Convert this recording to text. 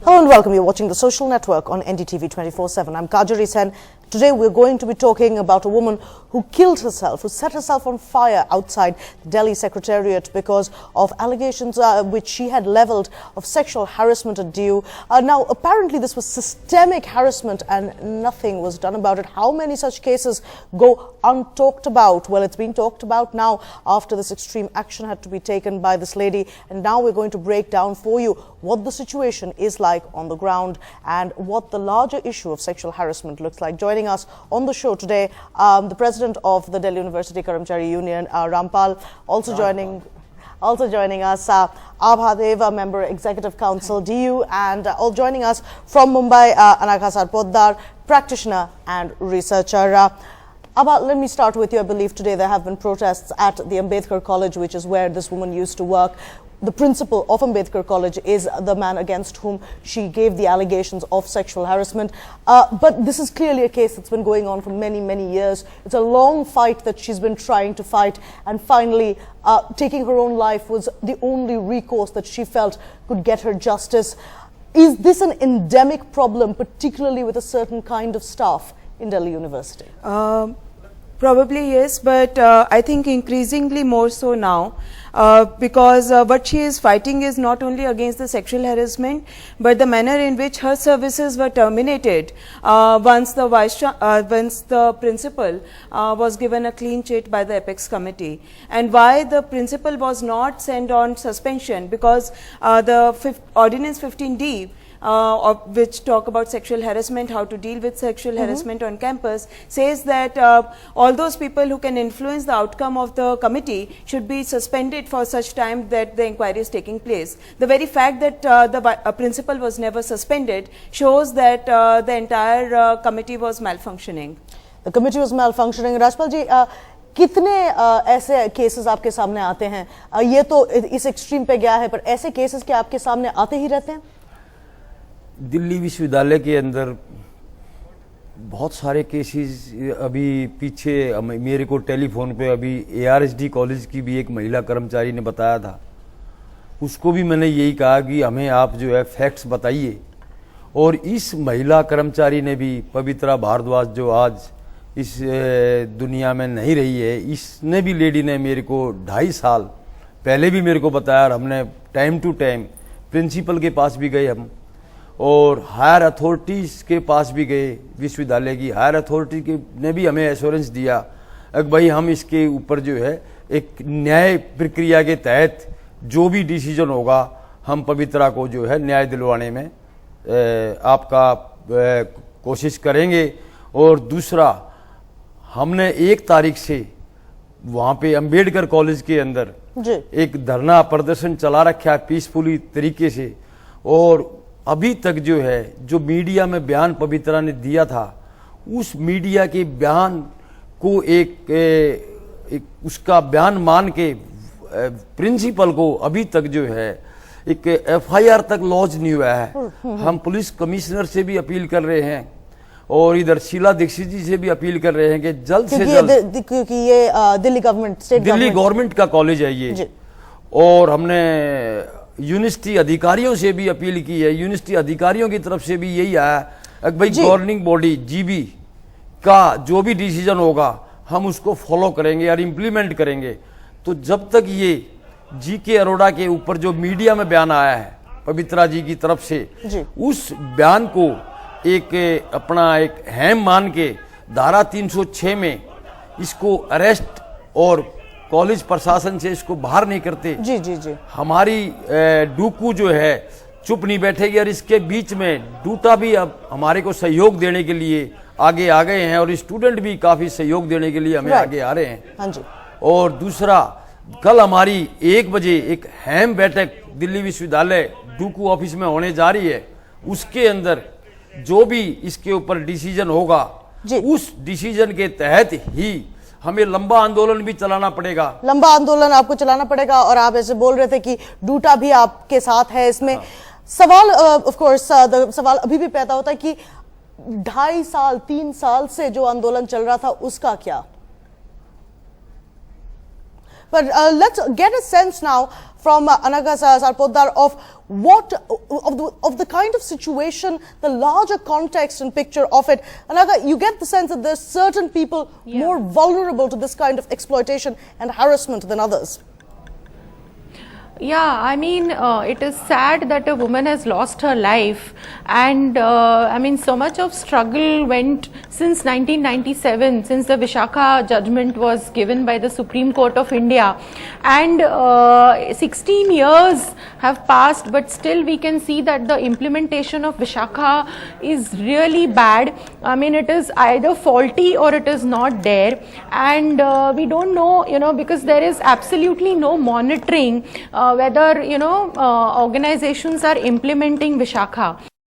Hello and welcome. You're watching The Social Network on NDTV 24/7. I'm Kajari Sen. Today we're going to be talking about a woman who killed herself, who set herself on fire outside the Delhi Secretariat because of allegations which she had levelled of sexual harassment at DU. Now, apparently this was systemic harassment and nothing was done about it. How many such cases go untalked about? Well, it's been talked about now after this extreme action had to be taken by this lady. And now we're going to break down for you what the situation is like on the ground and what the larger issue of sexual harassment looks like. Joining us on the show today, the president of the Delhi University Karamchari Union, Rampal, also joining us, Abha Dev, a member Executive Council, DU, and all joining us from Mumbai, Anagha Sarpotdar, practitioner and researcher. Abha, let me start with you. I believe today there have been protests at the Ambedkar College, which is where this woman used to work. The principal of Ambedkar College is the man against whom she gave the allegations of sexual harassment. But this is clearly a case that's been going on for many, many years. It's a long fight that she's been trying to fight, and finally taking her own life was the only recourse that she felt could get her justice. Is this an endemic problem, particularly with a certain kind of staff in Delhi University? Probably yes, but I think increasingly more so now, because what she is fighting is not only against the sexual harassment, but the manner in which her services were terminated once the principal was given a clean chit by the Apex Committee, and why the principal was not sent on suspension, because the Ordinance 15D, which talk about sexual harassment, how to deal with sexual harassment on campus, says that all those people who can influence the outcome of the committee should be suspended for such time that the inquiry is taking place. The very fact that the principal was never suspended shows that the entire committee was malfunctioning. The committee was malfunctioning. Rajpal ji, कितने ऐसे cases आपके सामने आते हैं? ये तो इस extreme पे गया है, पर ऐसे केसेस क्या आपके सामने आते ही रहते हैं? दिल्ली विश्वविद्यालय के अंदर बहुत सारे केसेस अभी पीछे मेरे को टेलीफोन पे अभी ARSD कॉलेज की भी एक महिला कर्मचारी ने बताया था। उसको भी मैंने यही कहा कि हमें आप जो है फैक्ट्स बताइए। और इस महिला कर्मचारी ने भी, पवित्रा भारद्वाज, जो आज इस दुनिया में नहीं रही है, इसने भी, लेडी ने मेरे को 2.5 साल पहले भी मेरे को बताया, और हमने टाइम टू टाइम प्रिंसिपल के पास भी गए हम, और हायर अथॉरिटीज़ के पास भी गए। विश्वविद्यालय की हायर अथॉरिटी के ने भी हमें एश्योरेंस दिया कि भाई हम इसके ऊपर जो है एक न्याय प्रक्रिया के तहत जो भी डिसीजन होगा, हम पवित्रा को जो है न्याय दिलवाने में आपका कोशिश करेंगे। और दूसरा, हमने 1 तारीख से वहाँ पे अंबेडकर कॉलेज के अंदर एक धरना प्रदर्शन चला रखा है पीसफुली तरीके से, और अभी तक जो है जो मीडिया में बयान पवित्रा ने दिया था, उस मीडिया के बयान को एक उसका बयान मान के प्रिंसिपल को अभी तक जो है एक FIR तक लॉन्च नहीं हुआ है। हम पुलिस कमिश्नर से भी अपील कर रहे हैं, और इधर शीला दीक्षित जी से भी अपील कर रहे हैं कि जल्द से जल्द, क्योंकि ये दिल्ली गवर्नमेंट का कॉलेज है ये, और हमने यूनिवर्सिटी अधिकारियों से भी अपील की है। यूनिवर्सिटी अधिकारियों की तरफ से भी यही आया कि भाई गवर्निंग बॉडी GB का जो भी डिसीजन होगा हम उसको फॉलो करेंगे और इम्प्लीमेंट करेंगे। तो जब तक ये GK अरोड़ा के ऊपर जो मीडिया में बयान आया है पवित्रा जी की तरफ से, उस बयान को एक अपना एक हैम मान के धारा 306 में इसको अरेस्ट और कॉलेज प्रशासन से इसको बाहर नहीं करते, जी हमारी डूकू जो है चुप नहीं बैठेगी। और इसके बीच में डूटा भी अब हमारे को सहयोग देने के लिए आगे आ गए हैं, और स्टूडेंट भी काफी सहयोग देने के लिए हमें आगे आ रहे हैं। हाँ जी। और दूसरा, कल हमारी 1 बजे एक हैम बैठक दिल्ली विश्वविद्यालय डूकू ऑफिस में होने जा रही है। उसके अंदर जो भी इसके ऊपर डिसीजन होगा, उस डिसीजन के तहत ही हमें लंबा आंदोलन भी चलाना पड़ेगा। लंबा आंदोलन आपको चलाना पड़ेगा। और आप ऐसे बोल रहे थे कि डूटा भी आपके साथ है इसमें। सवाल ऑफ कोर्स सवाल अभी भी पैदा होता है कि 2.5 साल 3 साल से जो आंदोलन चल रहा था उसका क्या? But let's get a sense now from Anaga Sarpotdar of what of the kind of situation, the larger context and picture of it. Anaga, you get the sense that there's certain people more vulnerable to this kind of exploitation and harassment than others. Yeah, I mean, it is sad that a woman has lost her life, and I mean, so much of struggle went since 1997, since the Vishakha judgment was given by the Supreme Court of India, and 16 years have passed, but still we can see that the implementation of Vishakha is really bad. I mean, it is either faulty or it is not there, and we don't know, you know, because there is absolutely no monitoring whether, you know, organizations are implementing Vishakha.